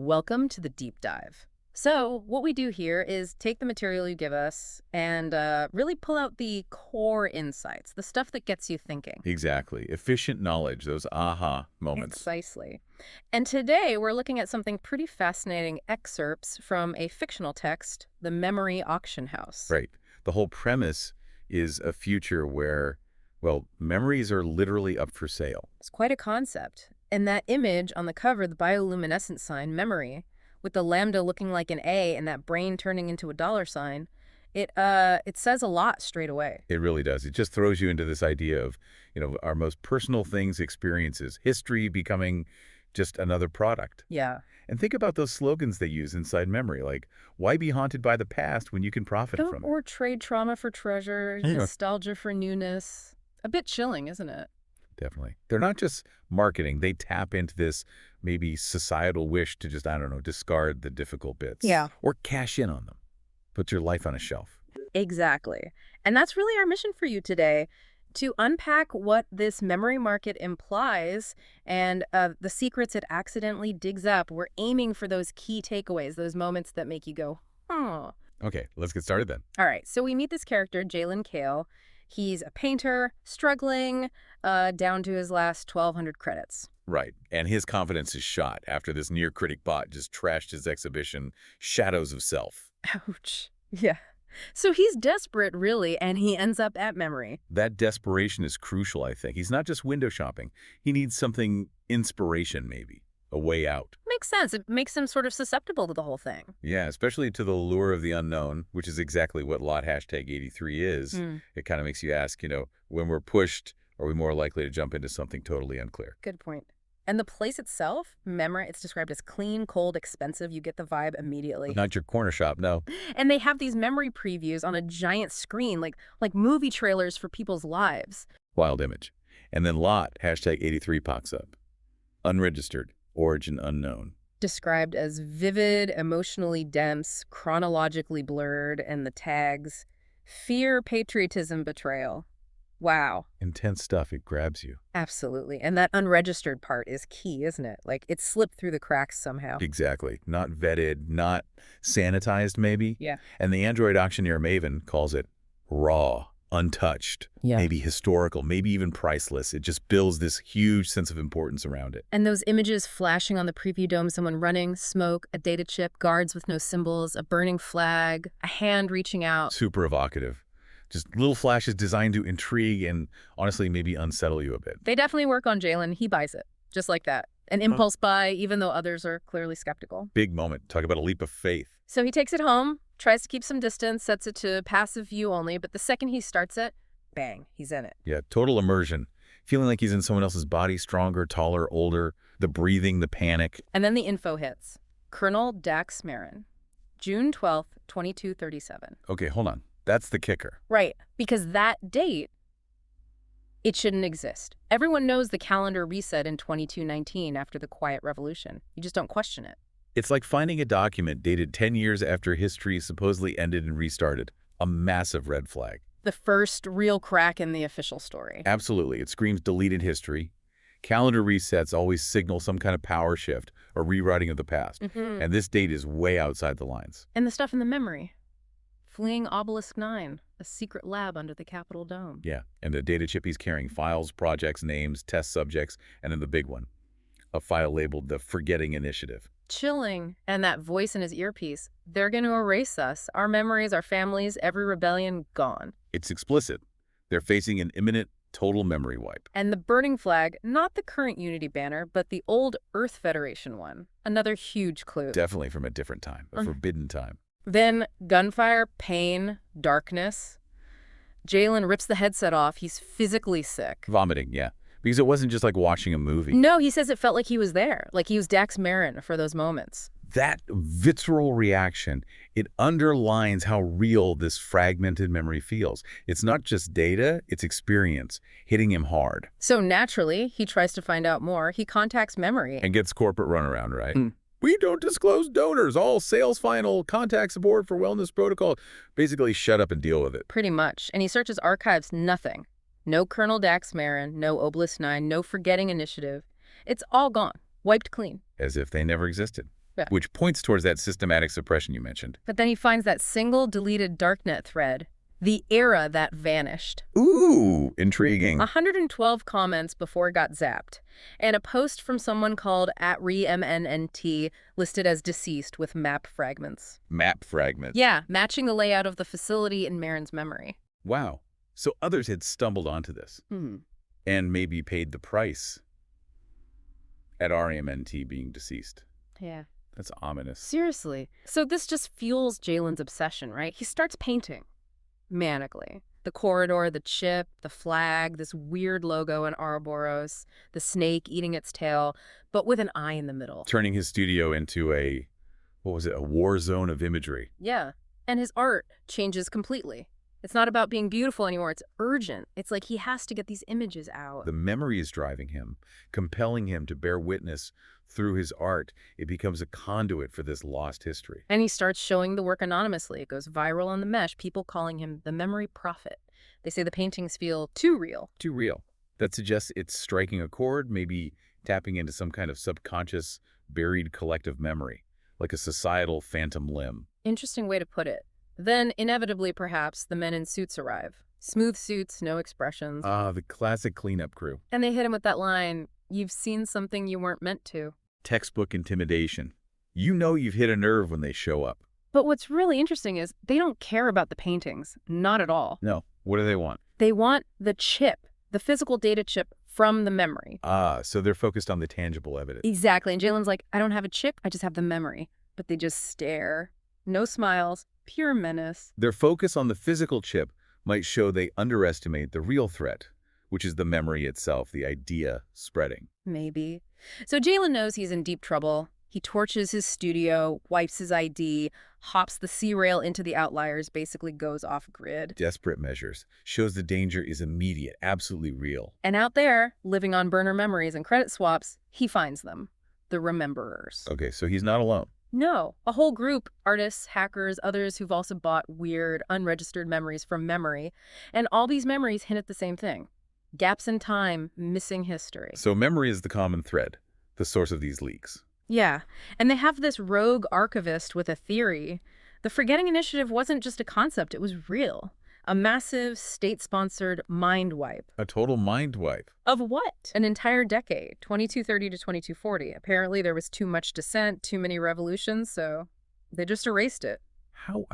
Welcome to the deep dive. So what we do here is take the material you give us and really pull out the core insights, the stuff that gets you thinking. Exactly. Efficient knowledge, those aha moments. Precisely. And today we're looking at something pretty fascinating, excerpts from a fictional text, The Memory Auction House. Right. The whole premise is a future where, well, memories are literally up for sale. It's quite a concept. And that image on the cover, the bioluminescent sign, memory, with the lambda looking like an A and that brain turning into a dollar sign, it says a lot straight away. It really does. It just throws you into this idea of, our most personal things, experiences, history becoming just another product. Yeah. And think about those slogans they use inside memory, like, why be haunted by the past when you can profit from it? Or trade trauma for treasure, Yeah. nostalgia for newness. A bit chilling, isn't it? Definitely. They're not just marketing. They tap into this maybe societal wish to just, I don't know, discard the difficult bits. Yeah. Or cash in on them. Put your life on a shelf. Exactly. And that's really our mission for you today, to unpack what this memory market implies and the secrets it accidentally digs up. We're aiming for those key takeaways, those moments that make you go, huh. Okay, let's get started then. All right, so we meet this character, Jalen Kael. He's a painter, struggling, down to his last 1,200 credits. Right. And his confidence is shot after this near-critic bot just trashed his exhibition, Shadows of Self. Ouch. Yeah. So he's desperate, really, and he ends up at Memory. That desperation is crucial, I think. He's not just window shopping. He needs something inspiration, maybe. A way out. Makes sense. It makes him sort of susceptible to the whole thing. Yeah, especially to the lure of the unknown, which is exactly what lot #83 is. It kind of makes you ask, when we're pushed, are we more likely to jump into something totally unclear? Good point. And the place itself, Memory, it's described as clean, cold, expensive. You get the vibe immediately. Not your corner shop, no. And they have these memory previews on a giant screen, like movie trailers for people's lives. Wild image. And then lot #83 pops up. Unregistered. Origin unknown. Described as vivid, emotionally dense, chronologically blurred, and the tags, fear, patriotism, betrayal. Wow. Intense stuff. It grabs you. Absolutely. And that unregistered part is key, isn't it? Like, it slipped through the cracks somehow. Exactly. Not vetted, not sanitized, maybe. Yeah. And the Android auctioneer Maven calls it raw, untouched, maybe historical, maybe even priceless. It just builds this huge sense of importance around it. And those images flashing on the preview dome, someone running, smoke, a data chip, guards with no symbols, a burning flag, a hand reaching out. Super evocative. Just little flashes designed to intrigue and, honestly, maybe unsettle you a bit. They definitely work on Jalen. He buys it, just like that. An impulse buy, even though others are clearly skeptical. Big moment. Talk about a leap of faith. So he takes it home, tries to keep some distance, sets it to passive view only, but the second he starts it, bang, he's in it. Yeah, total immersion. Feeling like he's in someone else's body, stronger, taller, older, the breathing, the panic. And then the info hits. Colonel Dax Merrin, June 12th, 2237. Okay, hold on. That's the kicker. Right, because that date, it shouldn't exist. Everyone knows the calendar reset in 2219 after the Quiet Revolution. You just don't question it. It's like finding a document dated 10 years after history supposedly ended and restarted. A massive red flag. The first real crack in the official story. Absolutely. It screams deleted history. Calendar resets always signal some kind of power shift or rewriting of the past. And this date is way outside the lines. And the stuff in the memory. Fleeing Obelisk 9, a secret lab under the Capitol Dome. Yeah, and the data chip he's carrying files, projects, names, test subjects, and then the big one, a file labeled the Forgetting Initiative. Chilling. And that voice in his earpiece, they're going to erase us. Our memories, our families, every rebellion, gone. It's explicit. They're facing an imminent total memory wipe. And the burning flag, not the current Unity banner, but the old Earth Federation one. Another huge clue. Definitely from a different time, a forbidden time. Then gunfire, pain, darkness. Jalen rips the headset off. He's physically sick. Vomiting, yeah. Because it wasn't just like watching a movie. No, he says it felt like he was there, like he was Dax Merrin for those moments. That visceral reaction, it underlines how real this fragmented memory feels. It's not just data, it's experience, hitting him hard. So naturally, he tries to find out more. He contacts Memory. And gets corporate runaround, right? We don't disclose donors. All sales final, contact support for wellness protocol. Basically, shut up and deal with it. Pretty much. And he searches archives, nothing. No Colonel Dax Merrin, no Obelisk 9, no Forgetting Initiative. It's all gone. Wiped clean. As if they never existed. Yeah. which points towards that systematic suppression you mentioned. But then he finds that single deleted darknet thread, the era that vanished. Ooh, intriguing. 112 comments before it got zapped, and a post from someone called @remnnt listed as deceased with map fragments. Map fragments. Yeah, matching the layout of the facility in Merrin's memory. Wow. So others had stumbled onto this and maybe paid the price at RMNT being deceased. Yeah. That's ominous. Seriously. So this just fuels Jalen's obsession, right? He starts painting. Manically. The corridor, the chip, the flag, this weird logo in Ouroboros, the snake eating its tail, but with an eye in the middle. Turning his studio into a war zone of imagery. Yeah. And his art changes completely. It's not about being beautiful anymore. It's urgent. It's like he has to get these images out. The memory is driving him, compelling him to bear witness through his art. It becomes a conduit for this lost history. And he starts showing the work anonymously. It goes viral on the mesh, people calling him the memory prophet. They say the paintings feel too real. Too real. That suggests it's striking a chord, maybe tapping into some kind of subconscious, buried collective memory, like a societal phantom limb. Interesting way to put it. Then, inevitably perhaps, the men in suits arrive. Smooth suits, no expressions. The classic cleanup crew. And they hit him with that line, "You've seen something you weren't meant to." Textbook intimidation. You know you've hit a nerve when they show up. But what's really interesting is they don't care about the paintings. Not at all. No. What do they want? They want the chip, the physical data chip from the memory. So they're focused on the tangible evidence. Exactly. And Jalen's like, I don't have a chip, I just have the memory. But they just stare. No smiles. Pure menace. Their focus on the physical chip might show they underestimate the real threat, which is the memory itself, the idea spreading. Maybe. So Jalen knows he's in deep trouble. He torches his studio, wipes his ID, hops the C-rail into the outliers, basically goes off-grid. Desperate measures. Shows the danger is immediate, absolutely real. And out there, living on burner memories and credit swaps, he finds them. The rememberers. Okay, so he's not alone. No, a whole group, artists, hackers, others who've also bought weird, unregistered memories from memory. And all these memories hint at the same thing. Gaps in time, missing history. So memory is the common thread, the source of these leaks. Yeah, and they have this rogue archivist with a theory. The Forgetting Initiative wasn't just a concept, it was real. A massive, state-sponsored mind wipe. A total mind wipe. Of what? An entire decade, 2230 to 2240. Apparently there was too much dissent, too many revolutions, so they just erased it. How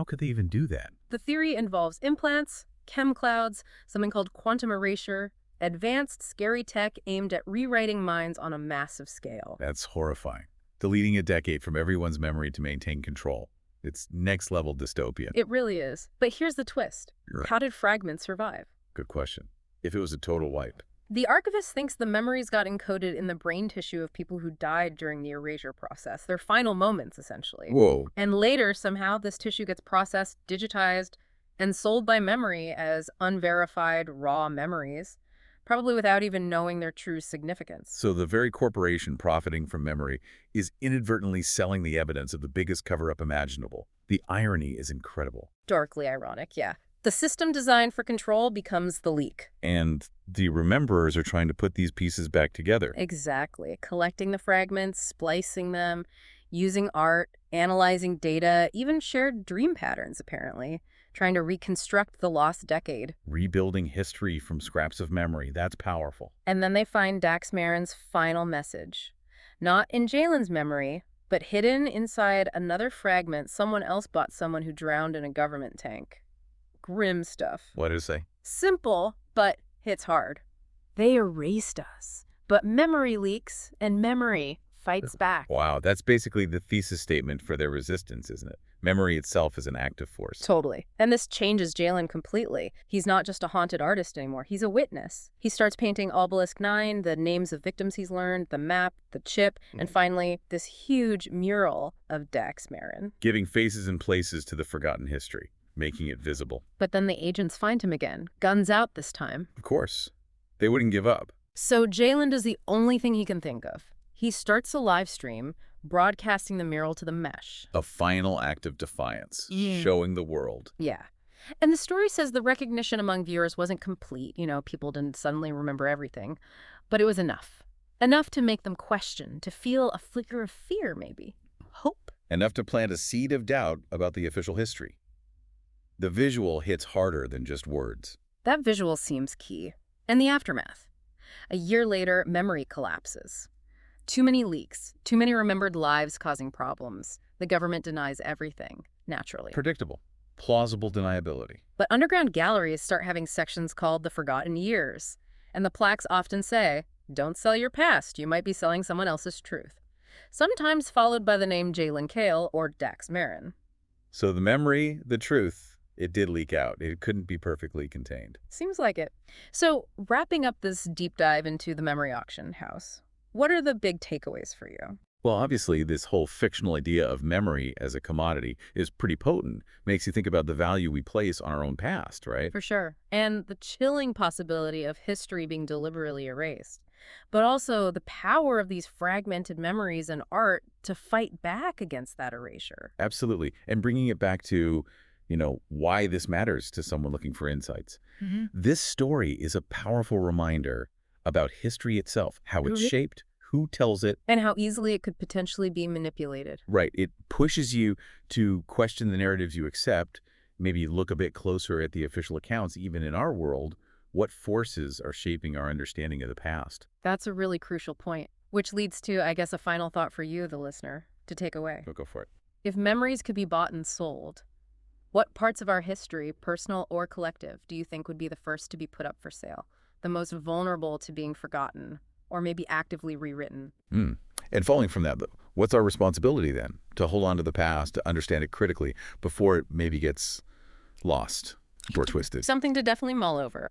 could they even do that? The theory involves implants, chem clouds, something called quantum erasure, advanced, scary tech aimed at rewriting minds on a massive scale. That's horrifying. Deleting a decade from everyone's memory to maintain control. It's next-level dystopian. It really is. But here's the twist. Right. How did fragments survive? Good question. If it was a total wipe. The archivist thinks the memories got encoded in the brain tissue of people who died during the erasure process, their final moments, essentially. Whoa. And later, somehow, this tissue gets processed, digitized, and sold by memory as unverified raw memories, probably without even knowing their true significance. So the very corporation profiting from memory is inadvertently selling the evidence of the biggest cover-up imaginable. The irony is incredible. Darkly ironic, yeah. The system designed for control becomes the leak. And the rememberers are trying to put these pieces back together. Exactly. Collecting the fragments, splicing them, using art, analyzing data, even shared dream patterns, apparently. Trying to reconstruct the lost decade. Rebuilding history from scraps of memory. That's powerful. And then they find Dax Merrin's final message. Not in Jalen's memory, but hidden inside another fragment someone else bought someone who drowned in a government tank. Grim stuff. What did it say? Simple, but hits hard. They erased us. But memory leaks, and memory fights back. Wow, that's basically the thesis statement for their resistance, isn't it? Memory itself is an active force. Totally. And this changes Jalen completely. He's not just a haunted artist anymore. He's a witness. He starts painting Obelisk 9, the names of victims he's learned, the map, the chip, and finally, this huge mural of Dax Merrin. Giving faces and places to the forgotten history, making it visible. But then the agents find him again, guns out this time. Of course. They wouldn't give up. So Jalen does the only thing he can think of. He starts a live stream, broadcasting the mural to the mesh. A final act of defiance, showing the world. Yeah. And the story says the recognition among viewers wasn't complete. People didn't suddenly remember everything. But it was enough. Enough to make them question, to feel a flicker of fear, maybe. enough to plant a seed of doubt about the official history. The visual hits harder than just words. That visual seems key. And the aftermath. A year later, memory collapses. Too many leaks, too many remembered lives causing problems. The government denies everything, naturally. Predictable. Plausible deniability. But underground galleries start having sections called the Forgotten Years. And the plaques often say, "Don't sell your past, you might be selling someone else's truth." Sometimes followed by the name Jalen Kael or Dax Merrin. So the memory, the truth, it did leak out. It couldn't be perfectly contained. Seems like it. So, wrapping up this deep dive into the memory auction house, what are the big takeaways for you? Well, obviously, this whole fictional idea of memory as a commodity is pretty potent. Makes you think about the value we place on our own past, right? For sure. And the chilling possibility of history being deliberately erased. But also the power of these fragmented memories and art to fight back against that erasure. Absolutely. And bringing it back to, why this matters to someone looking for insights. This story is a powerful reminder about history itself, how it's shaped, who tells it. And how easily it could potentially be manipulated. Right. It pushes you to question the narratives you accept, maybe look a bit closer at the official accounts, even in our world. What forces are shaping our understanding of the past? That's a really crucial point, which leads to, I guess, a final thought for you, the listener, to take away. Go for it. If memories could be bought and sold, what parts of our history, personal or collective, do you think would be the first to be put up for sale, the most vulnerable to being forgotten, or maybe actively rewritten? And following from that, what's our responsibility then? To hold on to the past, to understand it critically before it maybe gets lost or twisted. Something to definitely mull over.